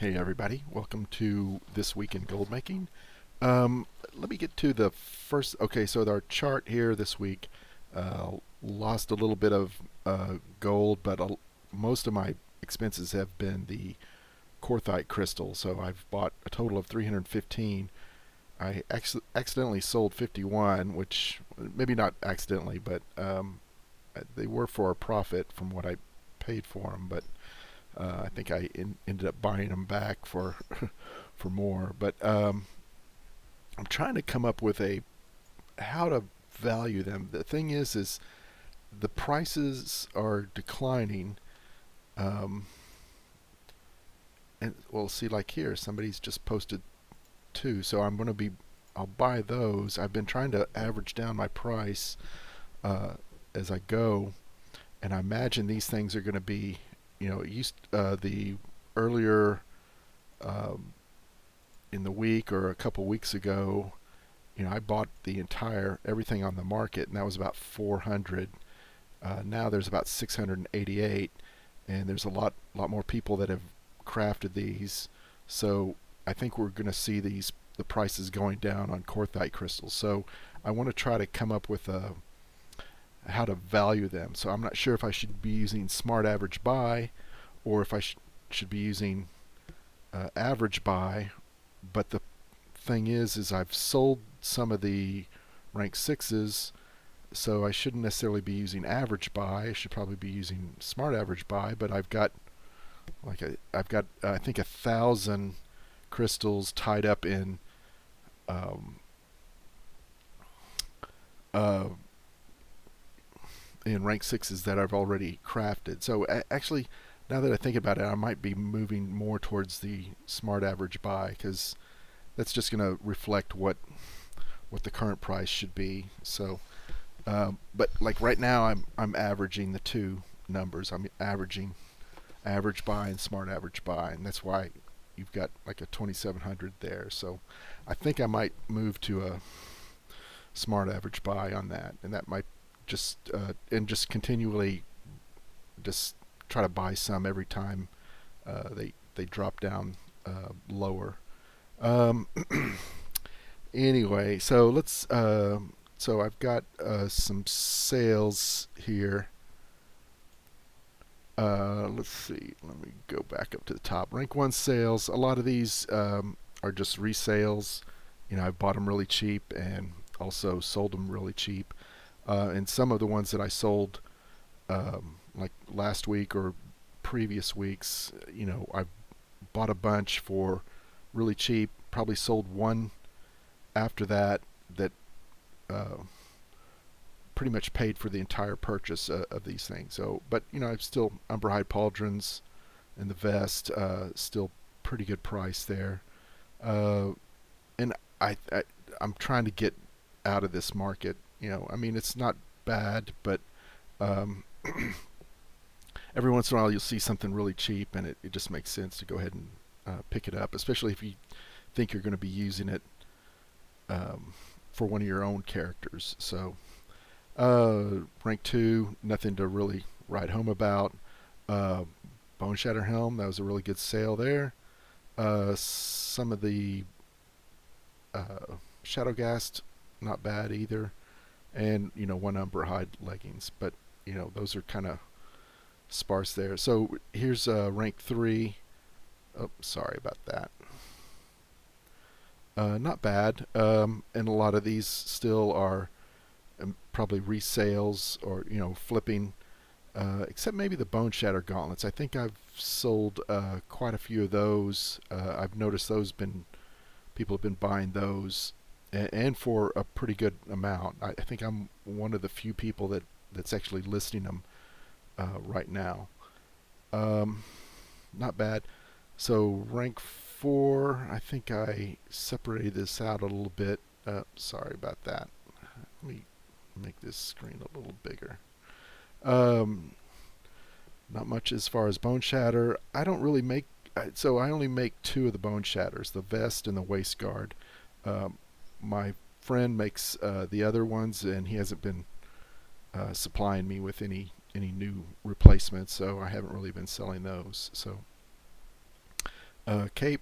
Hey everybody, welcome to This Week in Goldmaking. Let me get to the first. Okay, so our chart here this week lost a little bit of gold, but most of my expenses have been the quartzite crystal. So I've bought a total of 315. I accidentally sold 51, which maybe not accidentally, but they were for a profit from what I paid for them. But I think I ended up buying them back for for more. But I'm trying to come up with a how to value them. The thing is the prices are declining. Um, and we'll see, like here, somebody's just posted two, so I'll buy those. I've been trying to average down my price uh, as I go, and I imagine these things are going to be, it used the earlier um, in the week or a couple weeks ago, I bought the entire everything on the market, and that was about 400. Now there's about 688, and there's a lot more people that have crafted these. So I think we're going to see the prices going down on quartzite crystals. So I want to try to come up with a how to value them. So I'm not sure if I should be using smart average buy or if I should be using average buy. But the thing is I've sold some of the rank sixes, so I shouldn't necessarily be using average buy. I should probably be using smart average buy. But I've got I think 1,000 crystals tied up um, uh, in rank sixes that I've already crafted. So actually, now that I think about it, I might be moving more towards the smart average buy, because that's just going to reflect what the current price should be. So, but like right now, I'm averaging the two numbers. I'm averaging average buy and smart average buy, and that's why you've got like a 2,700 there. So I think I might move to a smart average buy on that, and that might just continually just try to buy some every time they drop down lower. Um, anyway, so let's. So I've got some sales here. Let's see. Let me go back up to the top. Rank one sales. A lot of these are just resales. I bought them really cheap and also sold them really cheap. And some of the ones that I sold, like last week or previous weeks, I bought a bunch for really cheap. Probably sold one after that uh, pretty much paid for the entire purchase of these things. So, but I've still Umberhide pauldrons and the vest, still pretty good price there. Uh, and I'm trying to get out of this market. I mean, it's not bad, but um, every once in a while you'll see something really cheap, and it just makes sense to go ahead and pick it up, especially if you think you're going to be using it um, for one of your own characters. So rank 2, nothing to really write home about. Uh, Bone Shatter Helm, that was a really good sale there. Some of the Shadowgast, not bad either. And, one Umberhide leggings. But, those are kind of sparse there. So here's rank 3. Oh, sorry about that. Not bad. And a lot of these still are probably resales or flipping, except maybe the Bone Shatter gauntlets. I think I've sold quite a few of those. I've noticed people have been buying those, and for a pretty good amount. I think I'm one of the few people that's actually listing them right now. Um, Not bad. So rank 4, I think I separated this out a little bit. Sorry about that. Let me make this screen a little bigger. Um, Not much as far as Bone Shatter. I don't really make. So I only make two of the Bone Shatters, the vest and the waist guard. Um, my friend makes the other ones, and he hasn't been supplying me with any new replacements, so I haven't really been selling those. So Cape,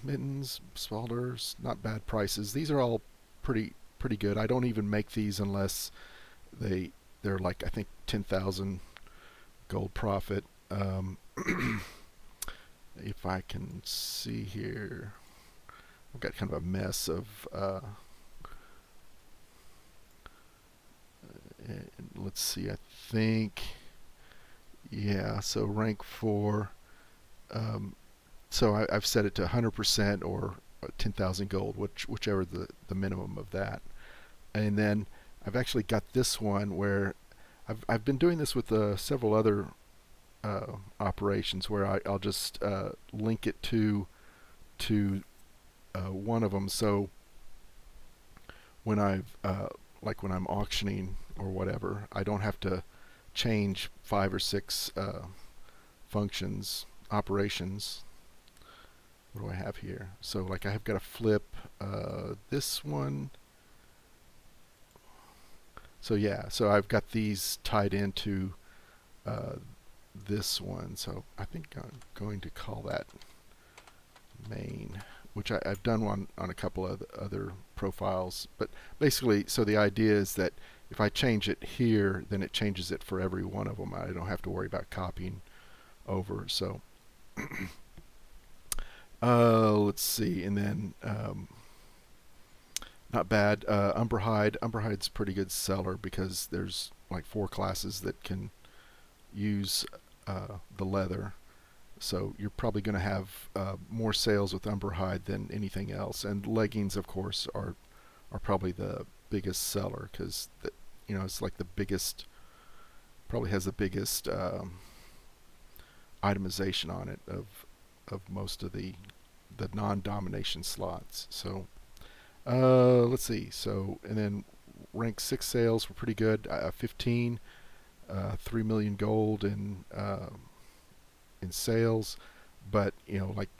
mittens, spalders, not bad prices. These are all pretty good. I don't even make these unless they they're like, I think, 10,000 gold profit. If I can see here, I've got kind of a mess of. Let's see. I think, yeah. So rank 4. Um, so I've set it to 100% or 10,000 gold, whichever the minimum of that. And then I've actually got this one where I've been doing this with several other operations where I'll just link it to one of them. So when I've like when I'm auctioning or whatever, I don't have to change 5 or 6 functions, operations. What do I have here? So like I have got to flip this one. So yeah, so I've got these tied into uh, this one. So I think I'm going to call that main, which I've done one on a couple of other profiles. But basically, so the idea is that if I change it here, then it changes it for every one of them. I don't have to worry about copying over. So let's see, and then not bad. Umberhide. Umberhide's a pretty good seller because there's like 4 classes that can use the leather. So you're probably going to have more sales with Umberhide than anything else. And leggings, of course, are probably the biggest seller because it's like the biggest, probably has the biggest itemization on it of most of the non-domination slots. So let's see. So and then rank 6 sales were pretty good. 15, 3 million gold in sales, but like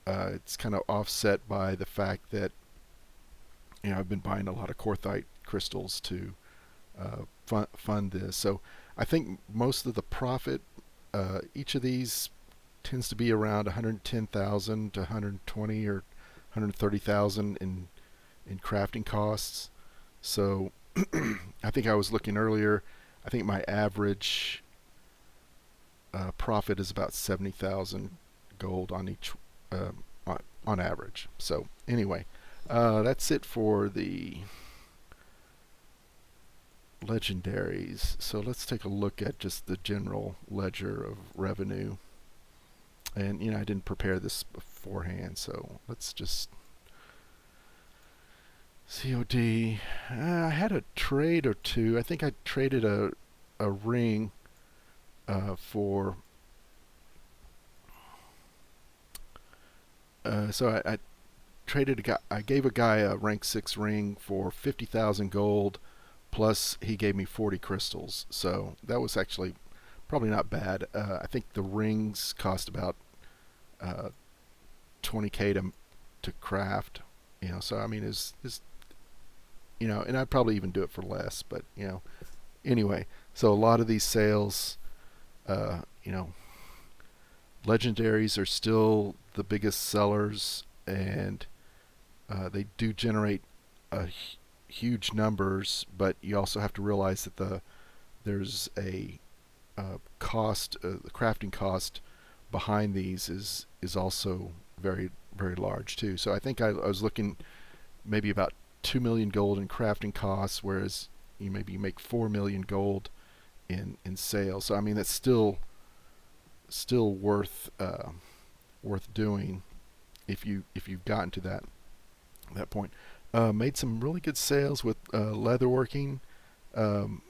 it's kind of offset by the fact that I've been buying a lot of Korthite crystals to fund this. So I think most of the profit, each of these tends to be around 110,000 to 120 or 130,000 in crafting costs. So I think I was looking earlier. I think my average profit is about 70,000 gold on each on average. So anyway, that's it for the legendaries. So let's take a look at just the general ledger of revenue. And I didn't prepare this beforehand, so let's just COD. I had a trade or two. I think I traded a ring for. So I traded a guy. I gave a guy a rank 6 ring for 50,000 gold, plus he gave me 40 crystals. So that was actually probably not bad. I think the rings cost about 20k to craft. So I mean, is and I'd probably even do it for less. But anyway, so a lot of these sales, uh, you know, legendaries are still the biggest sellers, and they do generate huge numbers. But you also have to realize that there's a cost, the crafting cost behind these is also very very large too. So I think I was looking maybe about 2 million gold in crafting costs, whereas maybe make 4 million gold in sales. So I mean that's still worth doing if you've gotten to that point. Made some really good sales with leatherworking. Um,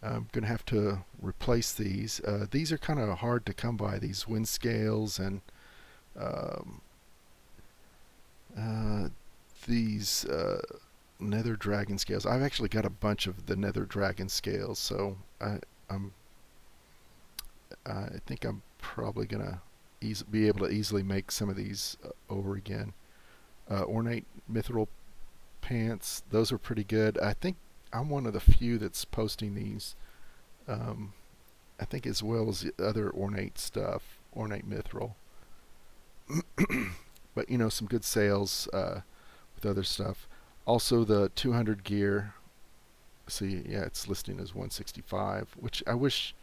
I'm gonna have to replace these. These are kind of hard to come by. These wind scales and um, uh, these nether dragon scales. I've actually got a bunch of the nether dragon scales, so I'm I think I'm probably gonna be able to easily make some of these over again. Ornate mithril pants. Those are pretty good. I think I'm one of the few that's posting these. Um, I think as well as the other ornate stuff, ornate mithril. But some good sales with other stuff. Also, the 200 gear. See, yeah, it's listing as 165, which I wish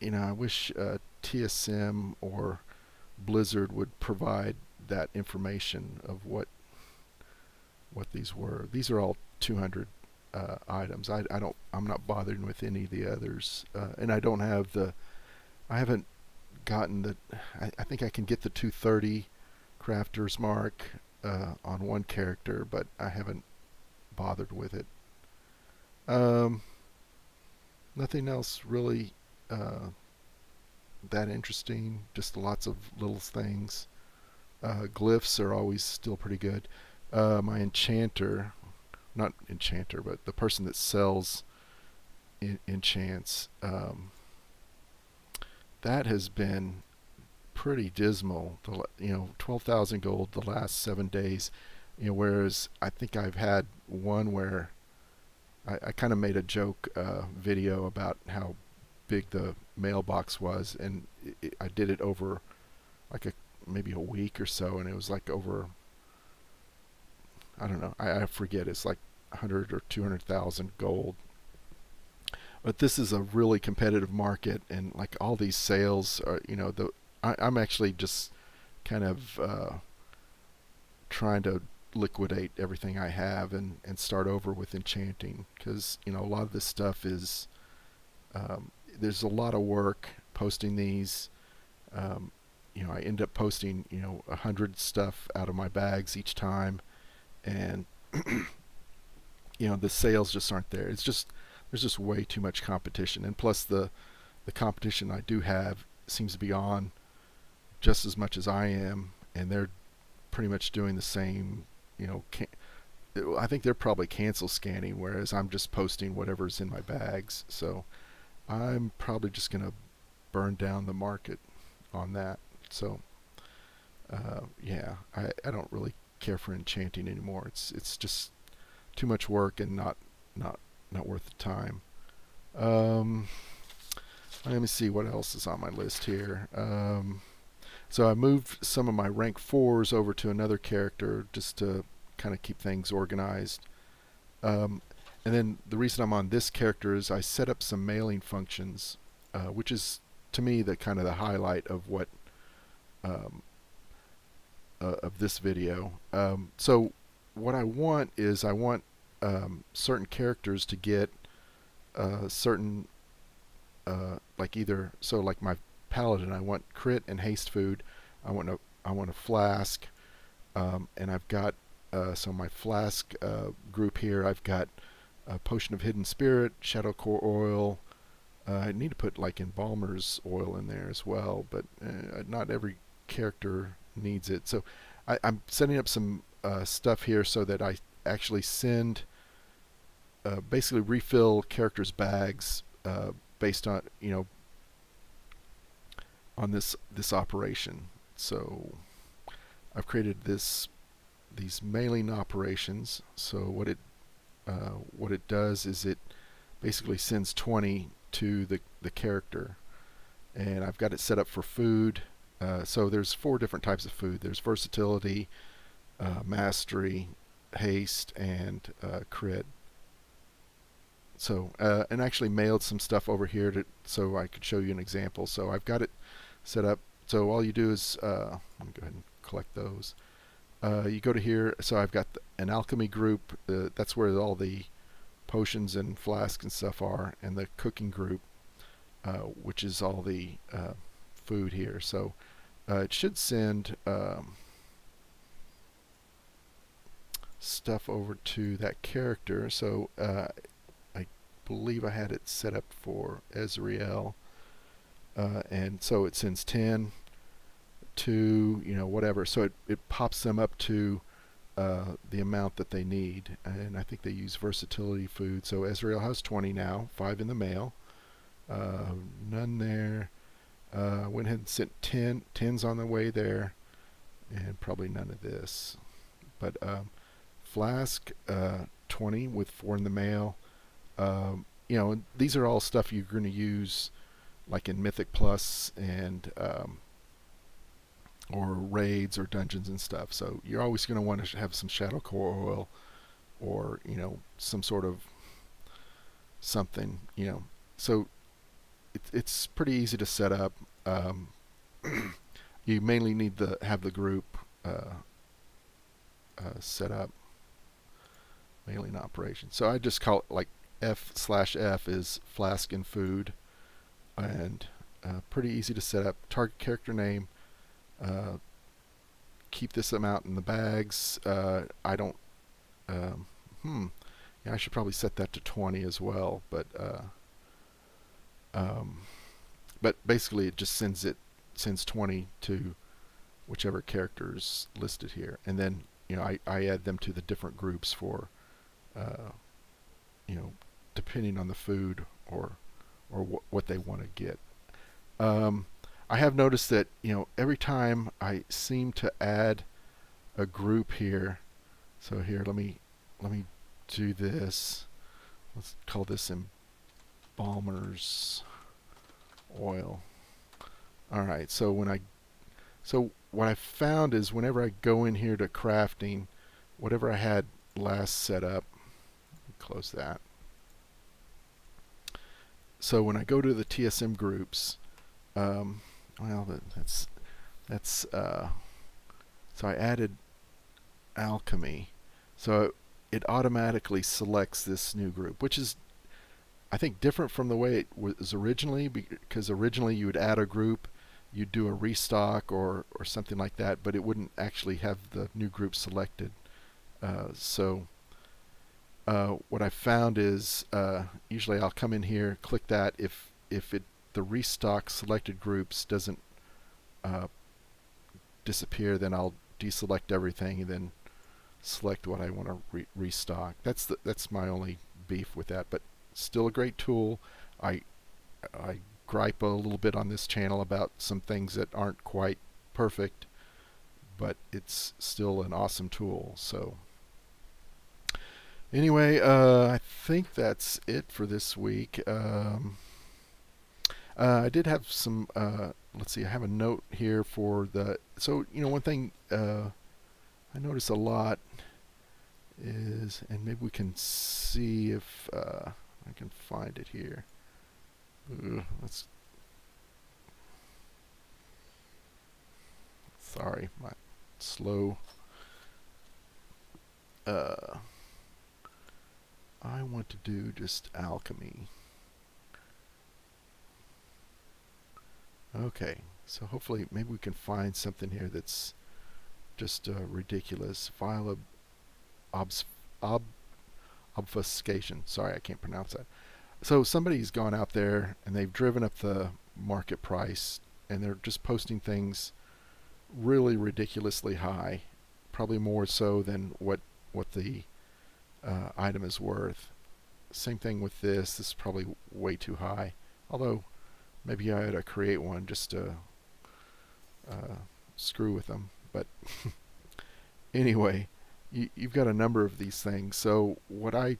TSM or Blizzard would provide that information of what these were. These are all 200 items. I'm not bothering with any of the others, and I haven't gotten the. I think I can get the 230 crafters mark on one character, but I haven't bothered with it. Um, Nothing else really that interesting. Just lots of little things. Glyphs are always still pretty good. My enchanter, not enchanter, but the person that sells enchants, that has been pretty dismal. 12,000 gold the last 7 days. Whereas I think I've had one where I kind of made a joke video about how big the mailbox was, and I did it over like maybe a week or so, and it was like over, I don't know, I forget, it's like 100 or 200,000 gold. But this is a really competitive market, and like all these sales are, I'm actually just kind of trying to liquidate everything I have and start over with enchanting, because a lot of this stuff is there's a lot of work posting these. I end up posting 100 stuff out of my bags each time, and the sales just aren't there. There's just way too much competition, and plus the competition I do have seems to be on just as much as I am, and they're pretty much doing the same. I think they're probably cancel scanning, whereas I'm just posting whatever's in my bags. So I'm probably just gonna burn down the market on that. So yeah, I don't really care for enchanting anymore. It's just too much work and not not worth the time. Um, Let me see what else is on my list here. So I moved some of my rank 4s over to another character just to kind of keep things organized. Um, and then the reason I'm on this character is I set up some mailing functions, which is to me the kind of the highlight of what um, of this video. So what I want is I want certain characters to get certain like either, so like my paladin, I want crit and haste food. I want a flask, and I've got so my flask group here. I've got a potion of hidden spirit, shadow core oil. I need to put like embalmer's oil in there as well, but not every character needs it. So I'm setting up some stuff here so that I actually send basically refill characters' bags based on on this operation. So I've created these mailing operations. So what it does is it basically sends 20 to the character, and I've got it set up for food. So there's 4 different types of food. There's versatility, mastery, haste, and crit. So and actually mailed some stuff over here so I could show you an example. So I've got it set up. So all you do is let me go ahead and collect those. You go to here. So I've got an alchemy group. That's where all the potions and flasks and stuff are, and the cooking group, which is all the food here. So it should send stuff over to that character. So I believe I had it set up for Ezreal, and so it sends 10 to whatever. So it pops them up to the amount that they need, and I think they use versatility food. So Ezreal has 20 now, 5 in the mail, none there. Went ahead and sent 10's on the way there, and probably none of this. But flask 20 with 4 in the mail. These are all stuff you're going to use like in Mythic Plus and or raids or dungeons and stuff. So you're always going to want to have some shadow core oil, or some sort of something. So it's pretty easy to set up. Um, you mainly need to have the group set up, mainly in operation. So I just call it like F/F is flask and food, and pretty easy to set up. Target character name. Keep this amount in the bags. I don't. Um, yeah, I should probably set that to 20 as well, um, but basically it just sends 20 to whichever characters listed here, and then I add them to the different groups for uh, you know depending on the food or what they want to get. Um, I have noticed that every time I seem to add a group here. So here, let me do this. Let's call this embalmer's oil. All right. So what I found is whenever I go in here to crafting, whatever I had last set up, close that. So when I go to the TSM groups, well, so I added alchemy, so it automatically selects this new group, which is, I think, different from the way it was originally, because originally you would add a group, you'd do a restock or something like that, but it wouldn't actually have the new group selected. What I found is usually I'll come in here, click that. If the restock selected groups doesn't disappear, then I'll deselect everything and then select what I want to restock. That's my only beef with that, but still a great tool. I gripe a little bit on this channel about some things that aren't quite perfect, but it's still an awesome tool. So anyway, I think that's it for this week. I did have some, let's see, I have a note here for so one thing I notice a lot is, and maybe we can see if I can find it here. Let's, sorry, my slow. I want to do just alchemy. Okay, so hopefully maybe we can find something here that's just ridiculous. File obfuscation. Sorry, I can't pronounce that. So somebody's gone out there and they've driven up the market price, and they're just posting things really ridiculously high, probably more so than what the item is worth. Same thing with this. This is probably way too high. Although maybe I ought to create one just to screw with them. But anyway, you've got a number of these things. So what I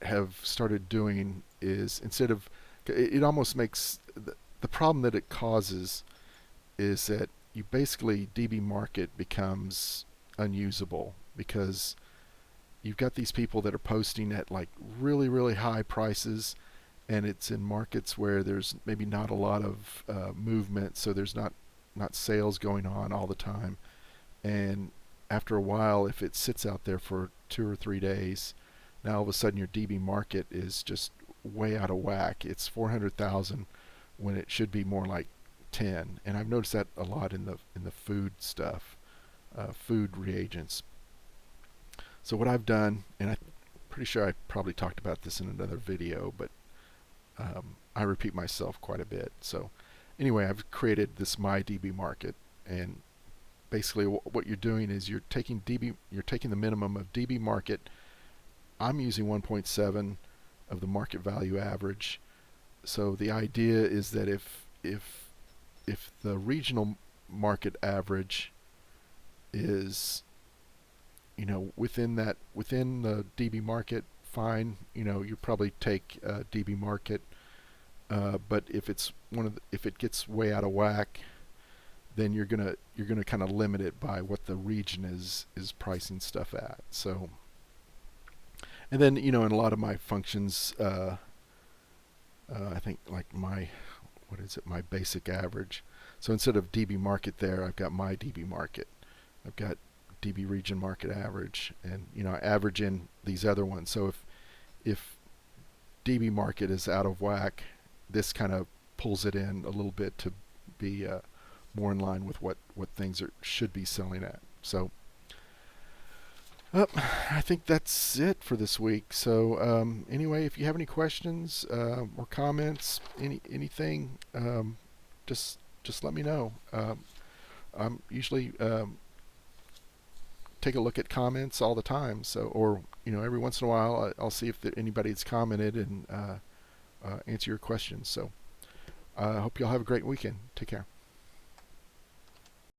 have started doing is, instead of, it almost makes, the problem that it causes is that you basically, DB market becomes unusable, because you've got these people that are posting at like really, really high prices, and it's in markets where there's maybe not a lot of movement, so there's not sales going on all the time. And after a while, if it sits out there for 2 or 3 days, now all of a sudden your DB market is just way out of whack. It's 400,000 when it should be more like 10. And I've noticed that a lot in the food stuff, food reagents. So what I've done, and I'm pretty sure I probably talked about this in another video, but I repeat myself quite a bit. So anyway, I've created this my DB market, and basically what you're doing is you're taking the minimum of DB market. I'm using 1.7 of the market value average. So the idea is that if the regional market average is within the DB market, fine, you probably take DB market. But if it gets way out of whack, then you're gonna kind of limit it by what the region is pricing stuff at. So, and then in a lot of my functions, I think like my what is it, my basic average. So instead of DB market there, I've got my DB market. I've got DB region market average, and I average in these other ones. So if DB market is out of whack, this kind of pulls it in a little bit to be more in line with what things should be selling at. So I think that's it for this week. So anyway, if you have any questions or comments, anything, just let me know. I'm usually take a look at comments all the time. So, or every once in a while, I'll see if anybody's commented and answer your questions. So I hope y'all have a great weekend. Take care.